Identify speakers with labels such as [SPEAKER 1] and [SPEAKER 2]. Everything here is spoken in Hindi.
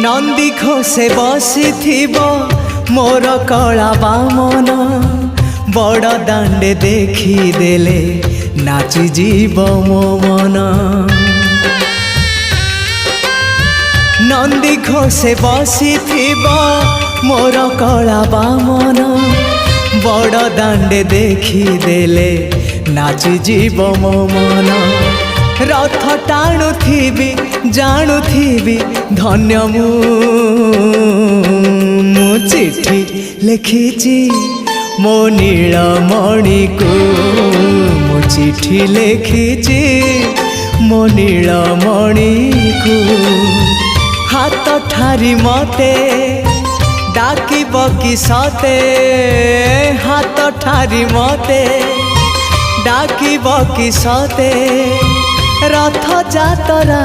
[SPEAKER 1] नंदी घोषे बसी मोर कला बामन बड़ दांडे देखी देले नाची जीव मो मन। नंदी घोषे बसी मोर कला बामन बड़ दांडे देखी देले नाची जीव मो मन। रथ टाणुथिबी जाणुथिबी धन्य मु चिठी लिखिची मो नीलमणि को मु चिठी लिखिची मो नीलमणि को। हाथ ठारी मते डाकिब कि सते हाथ ठारी मते डाकिब कि सते रथ जातरा।